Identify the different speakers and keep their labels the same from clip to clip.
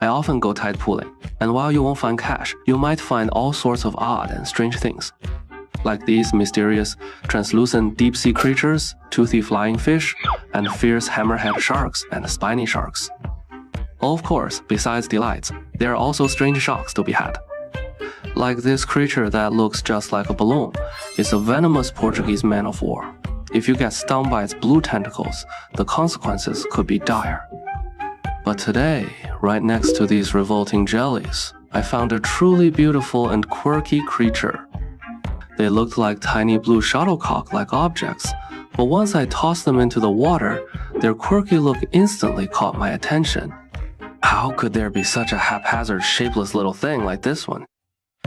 Speaker 1: I often go tide pooling, and while you won't find cash, you might find all sorts of odd and strange things. Like these mysterious, translucent deep-sea creatures, toothy flying fish, and fierce hammerhead sharks and spiny sharks. Of course, besides delights, there are also strange shocks to be had. Like this creature that looks just like a balloon is a venomous Portuguese man-of-war. If you get stung by its blue tentacles, the consequences could be dire. But today, right next to these revolting jellies, I found a truly beautiful and quirky creature. They looked like tiny blue shuttlecock-like objects, but once I tossed them into the water, their quirky look instantly caught my attention. How could there be such a haphazard, shapeless little thing like this one?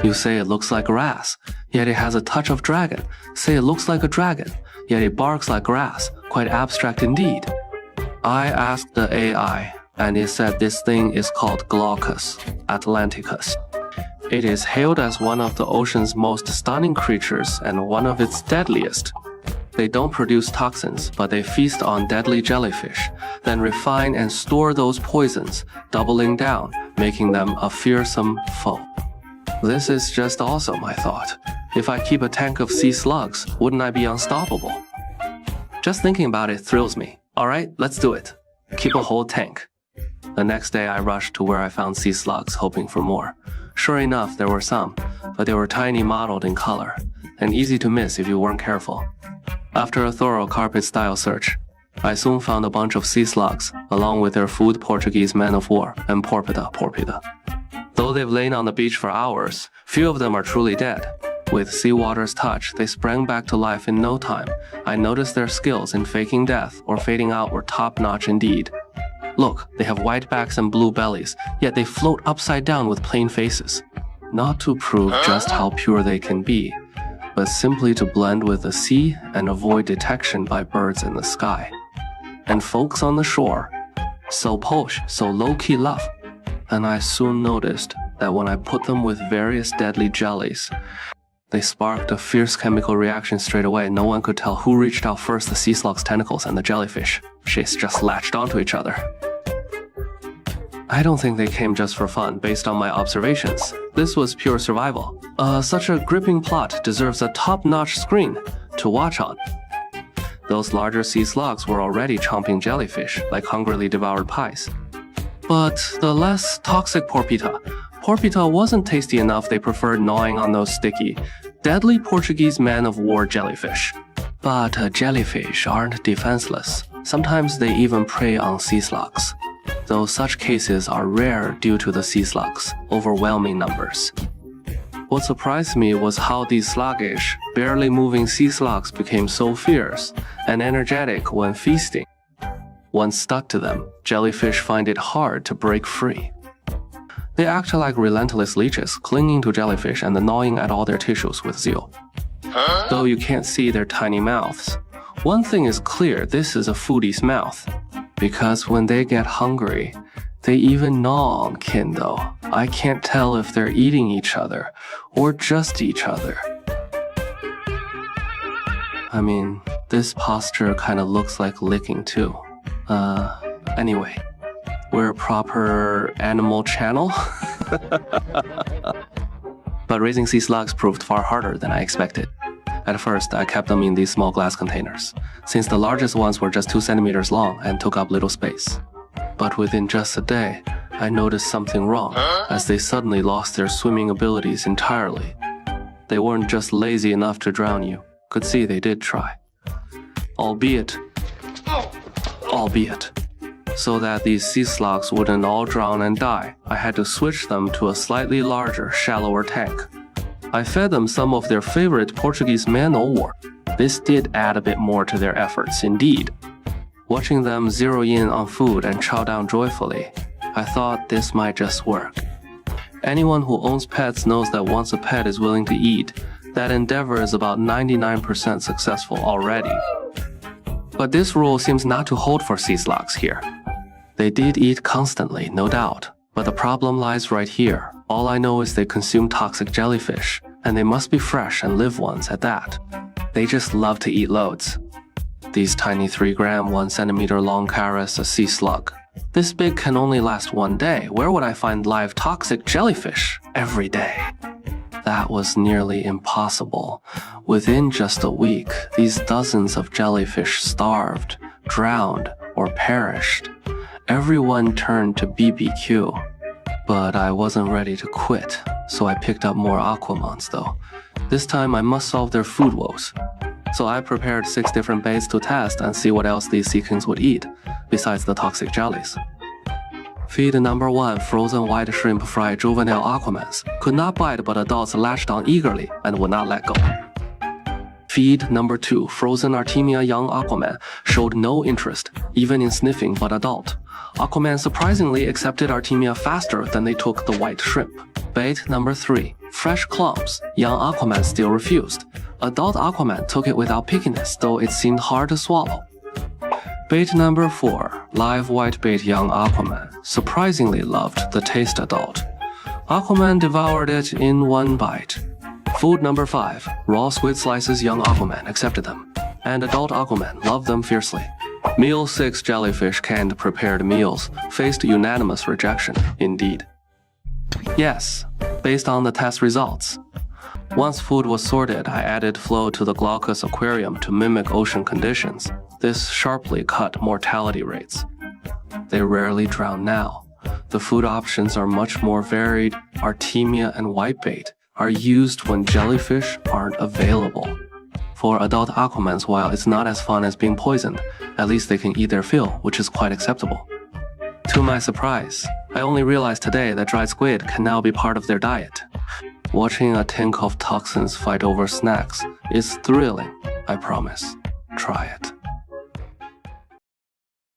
Speaker 1: You say it looks like grass, yet it has a touch of dragon. Say it looks like a dragon, yet it barks like grass, quite abstract indeed. I asked the AI, and it said this thing is called Glaucus atlanticus. It is hailed as one of the ocean's most stunning creatures and one of its deadliest. They don't produce toxins, but they feast on deadly jellyfish, then refine and store those poisons, doubling down, making them a fearsome foe. This is just awesome, I thought. If I keep a tank of sea slugs, wouldn't I be unstoppable? Just thinking about it thrills me. Alright, let's do it. Keep a whole tank. The next day I rushed to where I found sea slugs, hoping for more. Sure enough, there were some, but they were tiny, mottled in color, and easy to miss if you weren't careful. After a thorough carpet-style search, I soon found a bunch of sea slugs, along with their food Portuguese man-of-war and porpita. Though they've lain on the beach for hours, few of them are truly dead. With seawater's touch, they sprang back to life in no time. I noticed their skills in faking death or fading out were top-notch indeed. Look, they have white backs and blue bellies, yet they float upside down with plain faces. Not to prove just how pure they can be, but simply to blend with the sea and avoid detection by birds in the sky. And folks on the shore, so posh, so low-key love. And I soon noticed that when I put them with various deadly jellies, they sparked a fierce chemical reaction straight away. No one could tell who reached out first, the sea slug's tentacles and the jellyfish. She's just latched onto each other. I don't think they came just for fun, based on my observations. This was pure survival. Such a gripping plot deserves a top-notch screen to watch on. Those larger sea slugs were already chomping jellyfish, like hungrily devoured pies. But the less toxic porpita wasn't tasty enough. They preferred gnawing on those sticky, deadly Portuguese man-of-war jellyfish. But jellyfish aren't defenseless. Sometimes they even prey on sea slugs, though such cases are rare due to the sea slugs' overwhelming numbers. What surprised me was how these sluggish, barely moving sea slugs became so fierce and energetic when feasting. Once stuck to them, jellyfish find it hard to break free. They act like relentless leeches, clinging to jellyfish and gnawing at all their tissues with zeal. Though you can't see their tiny mouths, one thing is clear: this is a foodie's mouth. Because when they get hungry, they even gnaw on kin though. I can't tell if they're eating each other or just each other. I mean, this posture kinda looks like licking too. Anyway, we're a proper animal channel. But raising sea slugs proved far harder than I expected. At first, I kept them in these small glass containers, since the largest ones were just 2 centimeters long and took up little space. But within just a day, I noticed something wrong, as they suddenly lost their swimming abilities entirely. They weren't just lazy enough to drown you. Could see they did try. Albeit, so that these sea slugs wouldn't all drown and die, I had to switch them to a slightly larger, shallower tank. I fed them some of their favorite Portuguese man-o-war. This did add a bit more to their efforts, indeed. Watching them zero in on food and chow down joyfully, I thought this might just work. Anyone who owns pets knows that once a pet is willing to eat, that endeavor is about 99% successful already. But this rule seems not to hold for sea slugs here. They did eat constantly, no doubt, but the problem lies right here. All I know is they consume toxic jellyfish, and they must be fresh and live ones at that. They just love to eat loads. These tiny 3-gram, 1 centimeter long caras, a sea slug, This big can only last 1 day. Where would I find live toxic jellyfish every day? That was nearly impossible. Within just a week, these dozens of jellyfish starved, drowned, or perished. Everyone turned to BBQ. But I wasn't ready to quit, so I picked up more aquamons though. This time I must solve their food woes. So I prepared 6 different baits to test and see what else these sea kings would eat, besides the toxic jellies. Feed number 1, frozen white shrimp fried juvenile aquamans. Could not bite, but adults latched on eagerly and would not let go. Feed number 2, frozen Artemia young aquaman, showed no interest, even in sniffing but adult. Aquaman surprisingly accepted Artemia faster than they took the white shrimp. Bait number 3, fresh clumps. Young aquaman still refused. Adult aquaman took it without pickiness, though it seemed hard to swallow. Bait number 4, live white bait young aquaman, surprisingly loved the taste adult. Aquaman devoured it in 1 bite. Food number 5, raw squid slices young aquaman accepted them, and adult aquaman loved them fiercely. Meal 6 jellyfish canned prepared meals faced unanimous rejection, indeed. Yes, based on the test results. Once food was sorted, I added flow to the Glaucus aquarium to mimic ocean conditions. This sharply cut mortality rates. They rarely drown now. The food options are much more varied. Artemia and whitebait are used when jellyfish aren't available. For adult aquamans, while it's not as fun as being poisoned, at least they can eat their fill, which is quite acceptable. To my surprise, I only realized today that dried squid can now be part of their diet. Watching a tank of toxins fight over snacks is thrilling, I promise. Try it.